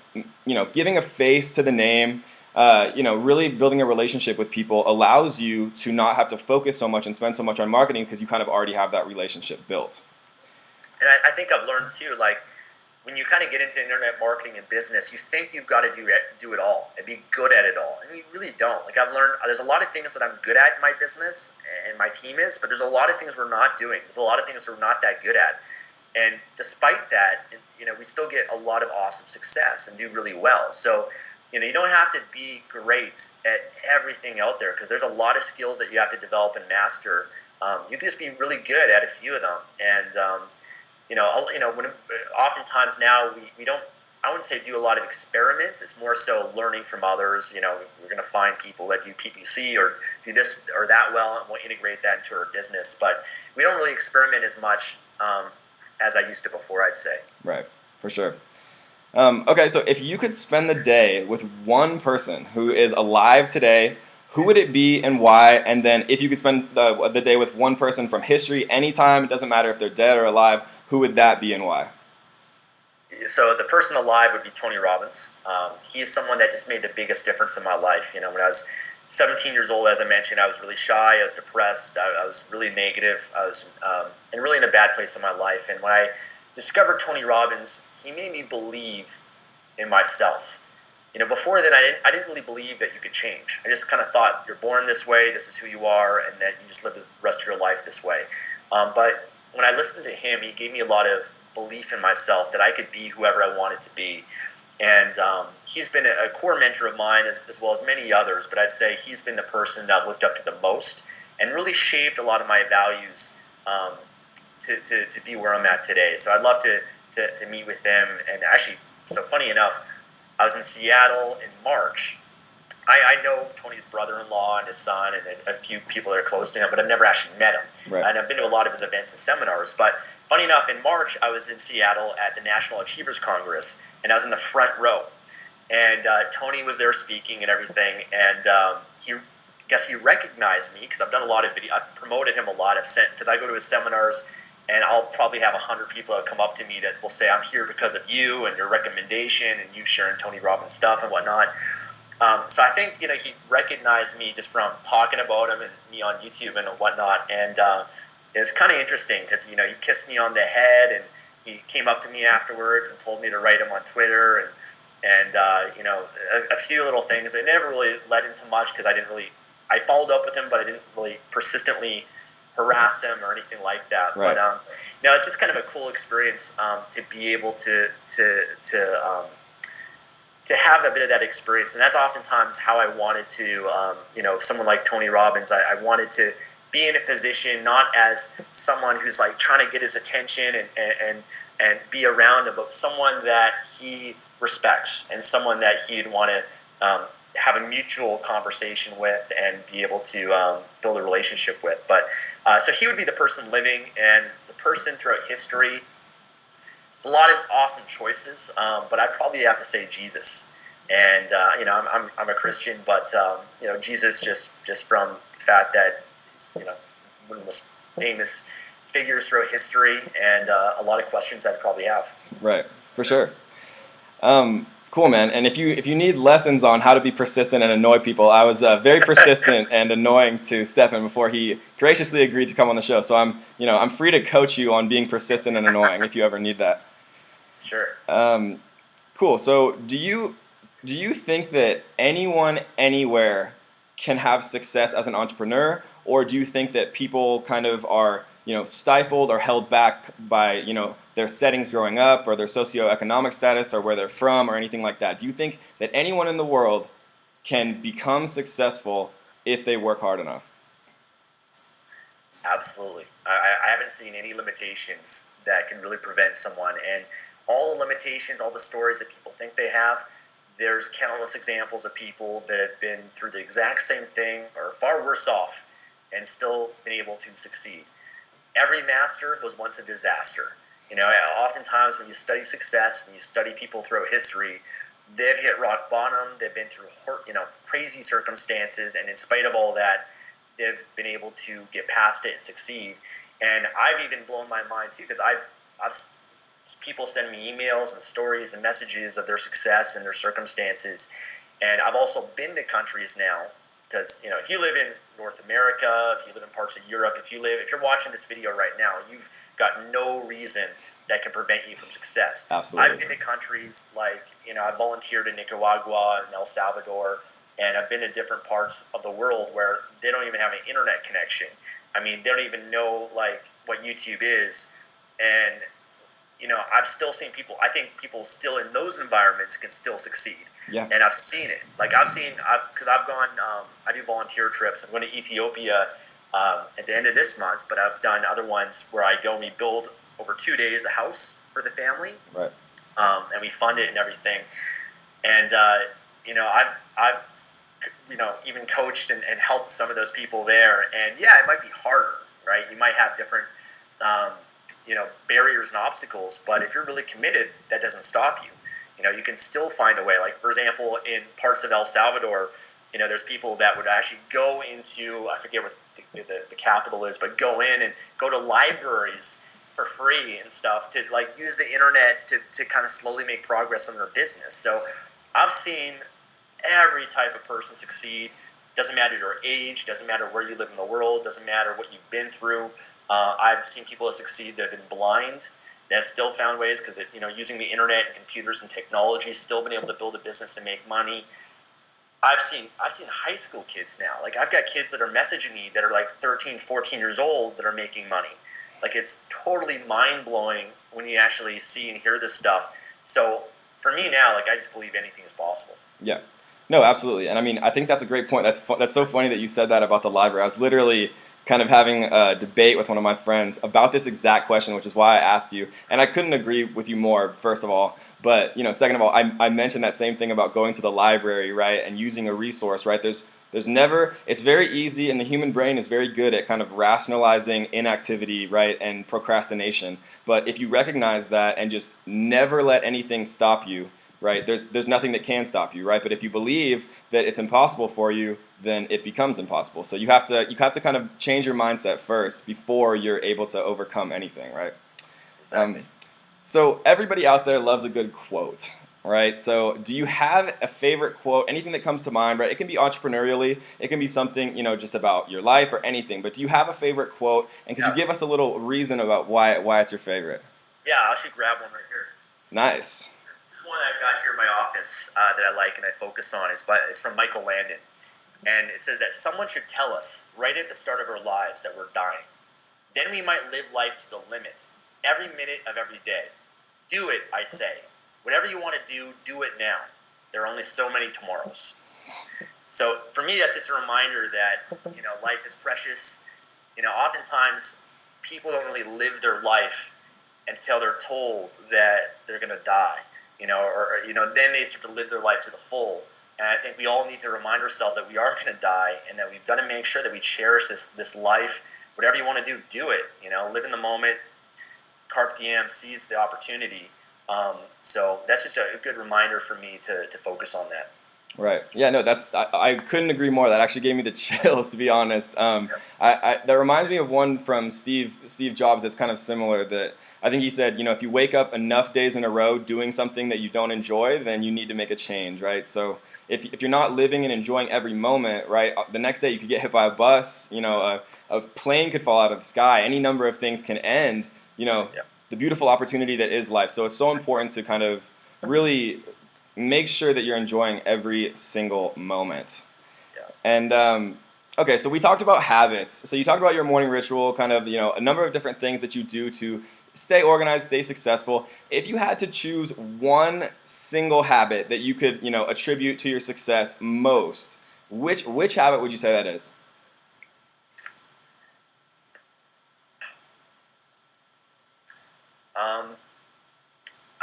giving a face to the name. Really building a relationship with people allows you to not have to focus so much and spend so much on marketing because you kind of already have that relationship built. And I think I've learned too, like when you kind of get into internet marketing and business, you think you've got to do it all and be good at it all, and you really don't. Like I've learned, there's a lot of things that I'm good at in my business, and my team is, but there's a lot of things we're not doing. There's a lot of things we're not that good at, and despite that, we still get a lot of awesome success and do really well. So. You don't have to be great at everything out there because there's a lot of skills that you have to develop and master. You can just be really good at a few of them, and when oftentimes now we don't. I wouldn't say do a lot of experiments. It's more so learning from others. We're going to find people that do PPC or do this or that well, and we'll integrate that into our business. But we don't really experiment as much as I used to before, I'd say. Right, for sure. Okay, so if you could spend the day with one person who is alive today, who would it be and why? And then if you could spend the day with one person from history anytime, it doesn't matter if they're dead or alive, who would that be and why? So the person alive would be Tony Robbins. He is someone that just made the biggest difference in my life. When I was 17 years old, as I mentioned, I was really shy, I was depressed, I was really negative, I was and really in a bad place in my life. And when I discovered Tony Robbins, he made me believe in myself. Before then, I didn't really believe that you could change. I just kind of thought you're born this way, this is who you are, and that you just live the rest of your life this way. But when I listened to him, he gave me a lot of belief in myself that I could be whoever I wanted to be. And he's been a core mentor of mine as well as many others, but I'd say he's been the person that I've looked up to the most and really shaped a lot of my values to be where I'm at today. So I'd love to meet with him. And actually, so funny enough, I was in Seattle in March. I know Tony's brother-in-law and his son and a few people that are close to him, but I've never actually met him. Right. And I've been to a lot of his events and seminars. But funny enough, in March, I was in Seattle at the National Achievers Congress, and I was in the front row. And Tony was there speaking and everything, and he recognized me because I've done a lot of video. I've promoted him a lot. Because I go to his seminars, and I'll probably have 100 people that come up to me that will say, I'm here because of you and your recommendation and you sharing Tony Robbins stuff and whatnot. So I think, he recognized me just from talking about him and me on YouTube and whatnot. And it's kind of interesting because, he kissed me on the head and he came up to me afterwards and told me to write him on Twitter and a few little things. It never really led into much because I followed up with him, but I didn't really persistently harass him or anything like that. Right. But it's just kind of a cool experience to be able to have a bit of that experience. And that's oftentimes how I wanted to, someone like Tony Robbins, I wanted to be in a position not as someone who's like trying to get his attention and be around him, but someone that he respects and someone that he'd want to have a mutual conversation with and be able to build a relationship with. But so he would be the person living, and the person throughout history. It's a lot of awesome choices, but I'd probably have to say Jesus. And I'm a Christian, but Jesus just from the fact that one of the most famous figures throughout history, and a lot of questions I'd probably have. Right, for sure. Cool, man. And if you need lessons on how to be persistent and annoy people, I was very persistent and annoying to Stefan before he graciously agreed to come on the show. So I'm free to coach you on being persistent and annoying if you ever need that. Sure. Cool. So do you think that anyone anywhere can have success as an entrepreneur, or do you think that people kind of are stifled or held back by their settings growing up or their socioeconomic status or where they're from or anything like that? Do you think that anyone in the world can become successful if they work hard enough? Absolutely. I haven't seen any limitations that can really prevent someone. And all the limitations, all the stories that people think they have, there's countless examples of people that have been through the exact same thing or far worse off and still been able to succeed. Every master was once a disaster. Oftentimes when you study success and you study people throughout history, they've hit rock bottom. They've been through, crazy circumstances, and in spite of all that, they've been able to get past it and succeed. And I've even blown my mind too, because I've people send me emails and stories and messages of their success and their circumstances. And I've also been to countries now, because if you live in North America, if you live in parts of Europe, if you're watching this video right now, you've got no reason that can prevent you from success. Absolutely. I've been to countries like, I volunteered in Nicaragua and El Salvador, and I've been to different parts of the world where they don't even have an internet connection. I mean, they don't even know what YouTube is. And I've still seen people. I think people still in those environments can still succeed. Yeah. And I've seen it. Because I've gone. I do volunteer trips. I'm going to Ethiopia at the end of this month, but I've done other ones where I go and we build over 2 days a house for the family. Right. And we fund it and everything. And I've even coached and helped some of those people there. And yeah, it might be harder, right? You might have different barriers and obstacles, but if you're really committed, that doesn't stop you. You can still find a way. Like, for example, in parts of El Salvador, there's people that would actually go into, I forget what the capital is, but go in and go to libraries for free and stuff to use the internet to kind of slowly make progress on their business. So I've seen every type of person succeed. Doesn't matter your age, doesn't matter where you live in the world, doesn't matter what you've been through. I've seen people that succeed that have been blind, that have still found ways because using the internet and computers and technology, still been able to build a business and make money. I've seen high school kids now. Like, I've got kids that are messaging me that are 13, 14 years old that are making money. It's totally mind-blowing when you actually see and hear this stuff. So for me now, I just believe anything is possible. Yeah. No, absolutely. And I mean, I think that's a great point. That's so funny that you said that about the library. I was literally kind of having a debate with one of my friends about this exact question, which is why I asked you. And I couldn't agree with you more, first of all. But, second of all, I mentioned that same thing about going to the library, right, and using a resource, right? There's never, it's very easy, and the human brain is very good at kind of rationalizing inactivity, right, and procrastination. But if you recognize that and just never let anything stop you, right, there's nothing that can stop you, right? But if you believe that it's impossible for you, then it becomes impossible. So you have to kind of change your mindset first before you're able to overcome anything, right? Exactly. So everybody out there loves a good quote, right? So do you have a favorite quote, anything that comes to mind, right? It can be entrepreneurially, it can be something, just about your life or anything, but do you have a favorite quote? And could you give us a little reason about why it's your favorite? Yeah, I'll actually grab one right here. Nice. This one I've got here in my office that I like and I focus on it's from Michael Landon. And it says that someone should tell us right at the start of our lives that we're dying. Then we might live life to the limit, every minute of every day. Do it, I say. Whatever you want to do it now. There are only so many tomorrows. So for me, that's just a reminder that, life is precious. Oftentimes people don't really live their life until they're told that they're going to die, then they start to live their life to the full. And I think we all need to remind ourselves that we are going to die and that we've got to make sure that we cherish this life. Whatever you want to do it. Live in the moment, carpe diem, seize the opportunity. So that's just a good reminder for me to focus on that. Right. Yeah, no, I couldn't agree more. That actually gave me the chills, to be honest. That reminds me of one from Steve Jobs that's kind of similar, that I think he said, if you wake up enough days in a row doing something that you don't enjoy, then you need to make a change, right? So if you're not living and enjoying every moment, right, the next day you could get hit by a bus, a plane could fall out of the sky, any number of things can end, the beautiful opportunity that is life. So it's so important to kind of really make sure that you're enjoying every single moment. Yeah. And okay, so we talked about habits. So you talked about your morning ritual, kind of, a number of different things that you do to stay organized, stay successful. If you had to choose one single habit that you could, attribute to your success most, which habit would you say that is?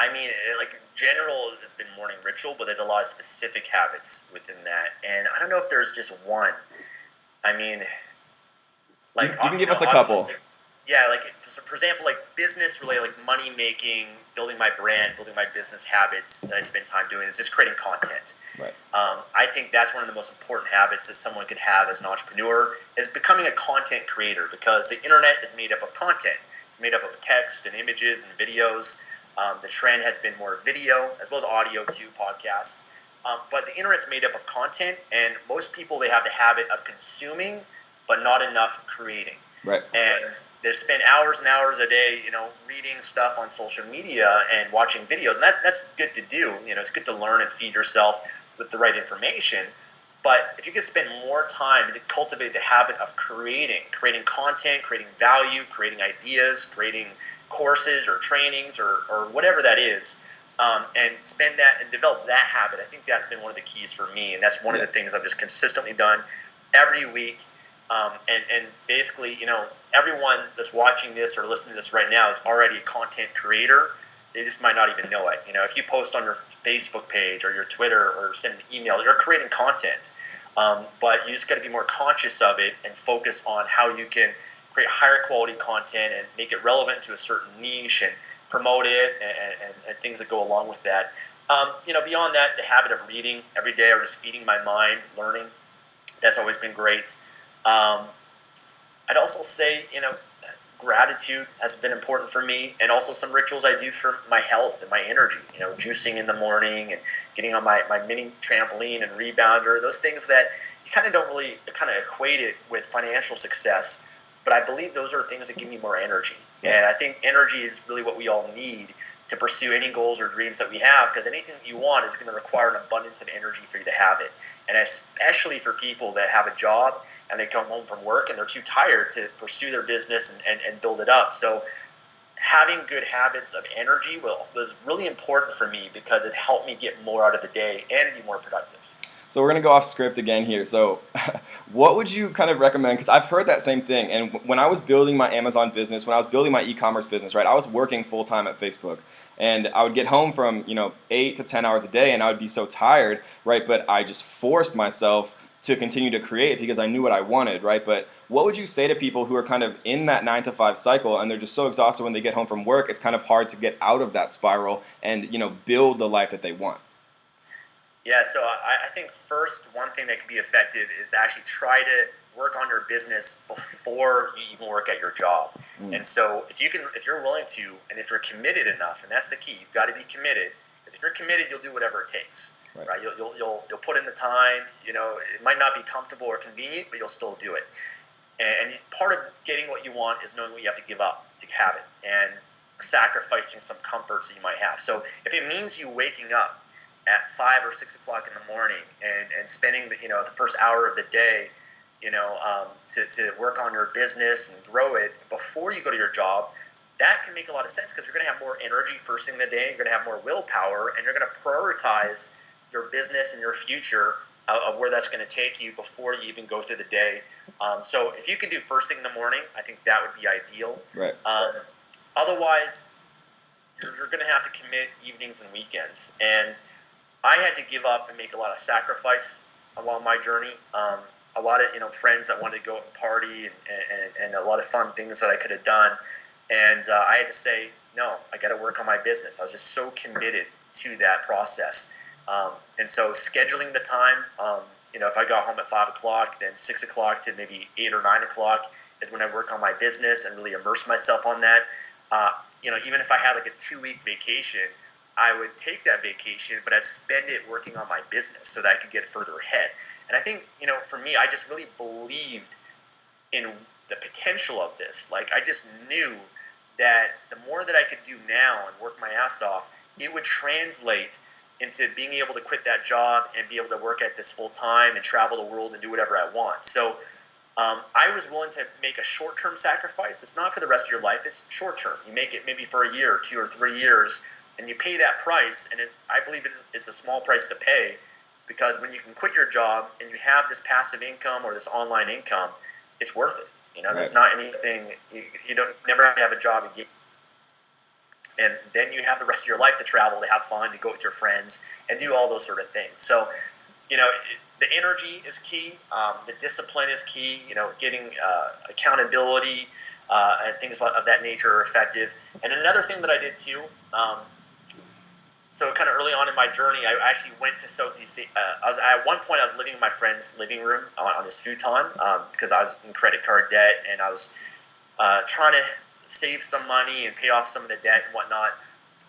I mean, like general has been morning ritual, but there's a lot of specific habits within that, and I don't know if there's just one. I mean, You, like you can you give know, us a couple. yeah, like for example, like business related, like money making, building my brand, building my business habits that I spend time doing. It's just creating content. Right. I think that's one of the most important habits that someone could have as an entrepreneur is becoming a content creator, because the internet is made up of content. It's made up of text and images and videos. The trend has been more video as well as audio too, podcasts. But the internet's made up of content, and most people, they have the habit of consuming, but not enough creating. Right. And they spend hours and hours a day, reading stuff on social media and watching videos, and that's good to do. It's good to learn and feed yourself with the right information. But if you could spend more time to cultivate the habit of creating content, creating value, creating ideas, creating courses or trainings or whatever that is, and spend that and develop that habit, I think that's been one of the keys for me, and that's one of the things I've just consistently done every week. And basically, everyone that's watching this or listening to this right now is already a content creator. They just might not even know it. If you post on your Facebook page or your Twitter or send an email, you're creating content. But you just got to be more conscious of it and focus on how you can create higher quality content and make it relevant to a certain niche and promote it and things that go along with that. Beyond that, the habit of reading every day or just feeding my mind, learning, that's always been great. I'd also say, gratitude has been important for me, and also some rituals I do for my health and my energy. Juicing in the morning and getting on my mini trampoline and rebounder. Those things that you kind of don't really kind of equate it with financial success, but I believe those are things that give me more energy. And I think energy is really what we all need to pursue any goals or dreams that we have, because anything you want is going to require an abundance of energy for you to have it. And especially for people that have a job and they come home from work and they're too tired to pursue their business and build it up. So having good habits of energy was really important for me, because it helped me get more out of the day and be more productive. So we're going to go off script again here. So what would you kind of recommend? Because I've heard that same thing. And when I was building my Amazon business, when I was building my e-commerce business, right, I was working full time at Facebook. And I would get home from, 8 to 10 hours a day, and I would be so tired, right? But I just forced myself to continue to create because I knew what I wanted, right? But what would you say to people who are kind of in that 9 to 5 cycle and they're just so exhausted when they get home from work? It's kind of hard to get out of that spiral and, build the life that they want. Yeah, so I think first, one thing that could be effective is actually try to work on your business before you even work at your job. And so if you're willing to, and if you're committed enough, and that's the key, you've got to be committed, because if you're committed, you'll do whatever it takes. Right? You'll put in the time. It might not be comfortable or convenient, but you'll still do it. And part of getting what you want is knowing what you have to give up to have it, and sacrificing some comforts that you might have. So if it means you waking up at 5 or 6 o'clock in the morning and spending the first hour of the day to work on your business and grow it before you go to your job, that can make a lot of sense, because you're going to have more energy first thing in the day, you're going to have more willpower, and you're going to prioritize your business and your future of where that's going to take you before you even go through the day. So if you can do first thing in the morning, I think that would be ideal. Right. Otherwise, you're going to have to commit evenings and weekends. And I had to give up and make a lot of sacrifice along my journey. A lot of friends that wanted to go out and party and a lot of fun things that I could have done. And I had to say, no, I got to work on my business. I was just so committed to that process. And so scheduling the time, if I got home at 5 o'clock, then 6 o'clock to maybe 8 or 9 o'clock is when I work on my business and really immerse myself on that. Even if I had like a 2-week vacation, I would take that vacation, but I'd spend it working on my business so that I could get further ahead. And I think, for me, I just really believed in the potential of this. Like, I just knew that the more that I could do now and work my ass off, it would translate into being able to quit that job and be able to work at this full time and travel the world and do whatever I want. So I was willing to make a short-term sacrifice. It's not for the rest of your life. It's short-term. You make it maybe for a year or 2 or 3 years, and you pay that price. And I believe it's a small price to pay, because when you can quit your job and you have this passive income or this online income, it's worth it. Right. There's not anything, you don't never have to have a job again. and then you have the rest of your life to travel, to have fun, to go with your friends, and do all those sort of things. So, the energy is key. The discipline is key. Getting accountability and things of that nature are effective. And another thing that I did too. So kind of early on in my journey, I actually went to Southeast. At one point I was living in my friend's living room on his futon because I was in credit card debt, and I was trying to save some money and pay off some of the debt and whatnot.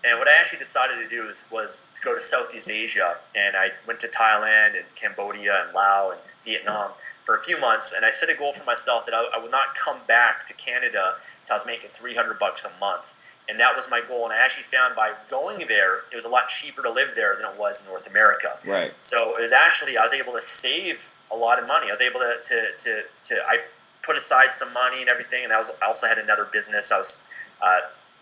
And what I actually decided to do was to go to Southeast Asia, and I went to Thailand and Cambodia and Laos and Vietnam for a few months. And I set a goal for myself that I would not come back to Canada until I was making $300 a month. And that was my goal. And I actually found by going there, it was a lot cheaper to live there than it was in North America. Right. So it was actually, I was able to save a lot of money. I was able I put aside some money and everything. And I also had another business. I was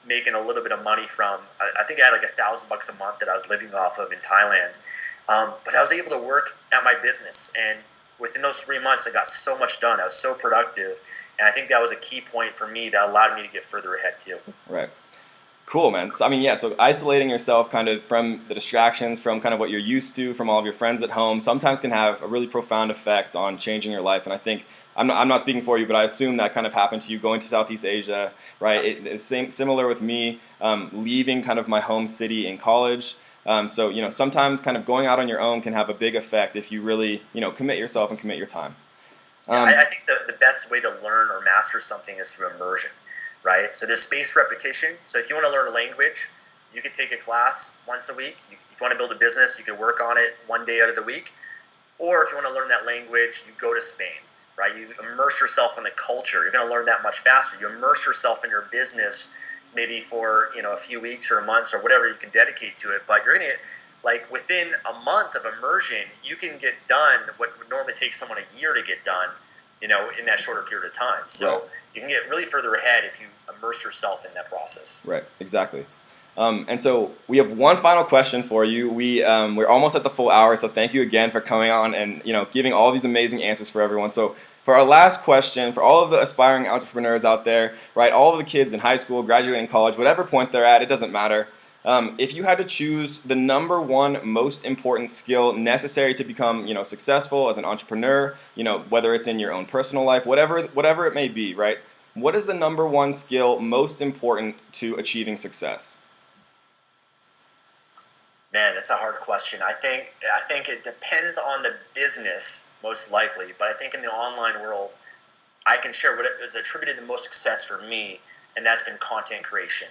making a little bit of money from, I think I had like $1,000 a month that I was living off of in Thailand. But I was able to work at my business. And within those 3 months, I got so much done. I was so productive. And I think that was a key point for me that allowed me to get further ahead too. Right. Cool, man. So, so isolating yourself kind of from the distractions, from kind of what you're used to, from all of your friends at home, sometimes can have a really profound effect on changing your life. And I think, I'm not speaking for you, but I assume that kind of happened to you going to Southeast Asia, right? It's similar with me, leaving kind of my home city in college. So, sometimes kind of going out on your own can have a big effect if you really, commit yourself and commit your time. I think the best way to learn or master something is through immersion. Right? So there's spaced repetition. So if you want to learn a language, you could take a class once a week. If you want to build a business, you could work on it one day out of the week. Or if you want to learn that language, you go to Spain, right? You immerse yourself in the culture. You're going to learn that much faster. You immerse yourself in your business maybe for, a few weeks or months or whatever you can dedicate to it. But you're going to, within a month of immersion, you can get done what would normally take someone a year to get done, in that shorter period of time. So right. You can get really further ahead if you immerse yourself in that process. Right, exactly. And so we have one final question for you. We're almost at the full hour, so thank you again for coming on and giving all these amazing answers for everyone. So for our last question, for all of the aspiring entrepreneurs out there, right, all of the kids in high school, graduating college, whatever point they're at, it doesn't matter. If you had to choose the number one most important skill necessary to become, successful as an entrepreneur, whether it's in your own personal life, whatever it may be, right? What is the number one skill most important to achieving success? Man, that's a hard question. I think it depends on the business, most likely. But I think in the online world, I can share what has attributed the most success for me, and that's been content creation.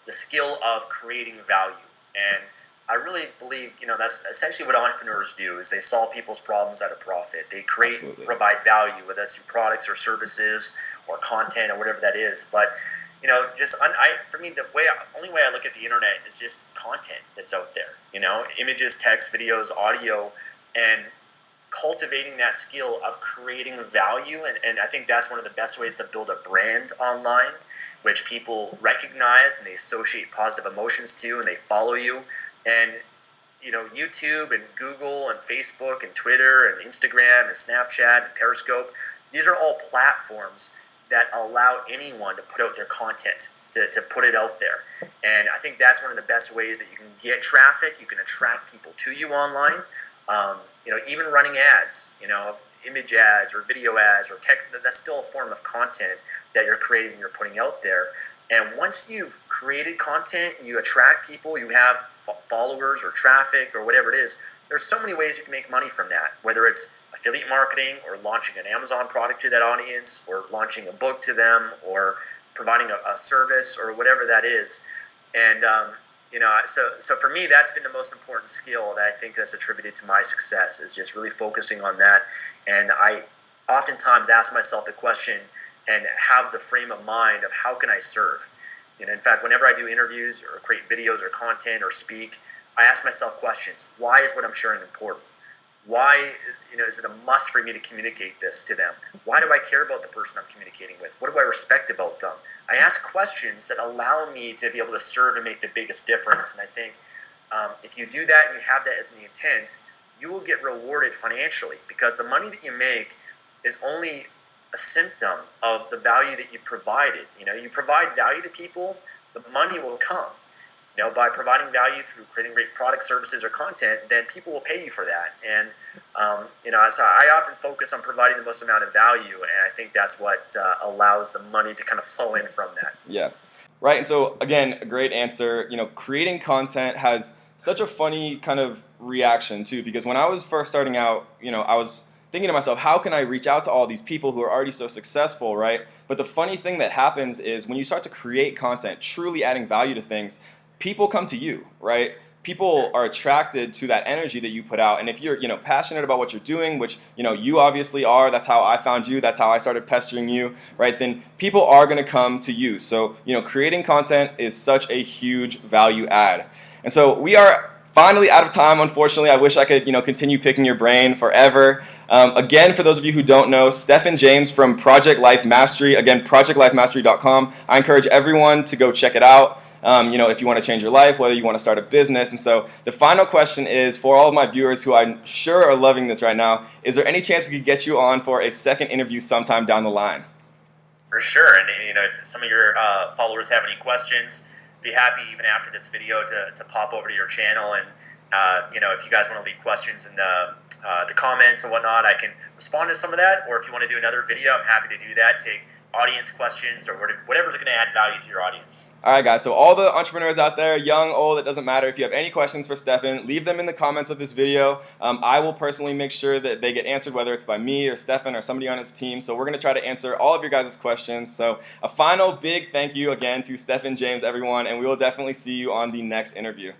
The skill of creating value. And I really believe, that's essentially what entrepreneurs do, is they solve people's problems at a profit. They provide value, whether that's through products or services or content or whatever that is. But, for me, the only way I look at the internet is just content that's out there, images, text, videos, audio, and cultivating that skill of creating value. And I think that's one of the best ways to build a brand online, which people recognize and they associate positive emotions to, and they follow you. And YouTube and Google and Facebook and Twitter and Instagram and Snapchat and Periscope, these are all platforms that allow anyone to put out their content, to put it out there. And I think that's one of the best ways that you can get traffic. You can attract people to you online. Even running ads, image ads or video ads or text, that's still a form of content that you're creating and you're putting out there. And once you've created content and you attract people, you have followers or traffic or whatever it is, there's so many ways you can make money from that, whether it's affiliate marketing or launching an Amazon product to that audience or launching a book to them or providing a service or whatever that is. And, so for me, that's been the most important skill that I think that's attributed to my success, is just really focusing on that. And I oftentimes ask myself the question and have the frame of mind of how can I serve? In fact, whenever I do interviews or create videos or content or speak, I ask myself questions. Why is what I'm sharing important? Why, is it a must for me to communicate this to them? Why do I care about the person I'm communicating with? What do I respect about them? I ask questions that allow me to be able to serve and make the biggest difference. And I think if you do that and you have that as the intent, you will get rewarded financially, because the money that you make is only a symptom of the value that you've provided. You provide value to people, the money will come. By providing value through creating great products, services, or content, then people will pay you for that. And so I often focus on providing the most amount of value, and I think that's what allows the money to kind of flow in from that. Yeah. Right. And so again, a great answer. Creating content has such a funny kind of reaction too, because when I was first starting out, I was thinking to myself, how can I reach out to all these people who are already so successful, right? But the funny thing that happens is when you start to create content, truly adding value to things, people come to you, right? People are attracted to that energy that you put out, and if you're passionate about what you're doing, which you obviously are, that's how I found you, that's how I started pestering you, right? Then people are going to come to you. So creating content is such a huge value add. And so we are finally out of time, unfortunately. I wish I could continue picking your brain forever. Again, for those of you who don't know, Stefan James from Project Life Mastery, again, ProjectLifeMastery.com. I encourage everyone to go check it out. If you want to change your life, whether you want to start a business. And so the final question is, for all of my viewers who I'm sure are loving this right now, is there any chance we could get you on for a second interview sometime down the line? For sure. And if some of your followers have any questions, be happy even after this video to pop over to your channel. And if you guys want to leave questions in the comments and whatnot, I can respond to some of that. Or if you want to do another video, I'm happy to do that. Take audience questions or whatever's going to add value to your audience. All right, guys. So all the entrepreneurs out there, young, old, it doesn't matter. If you have any questions for Stefan, leave them in the comments of this video. I will personally make sure that they get answered, whether it's by me or Stefan or somebody on his team. So we're going to try to answer all of your guys' questions. So a final big thank you again to Stefan James, everyone, and we will definitely see you on the next interview.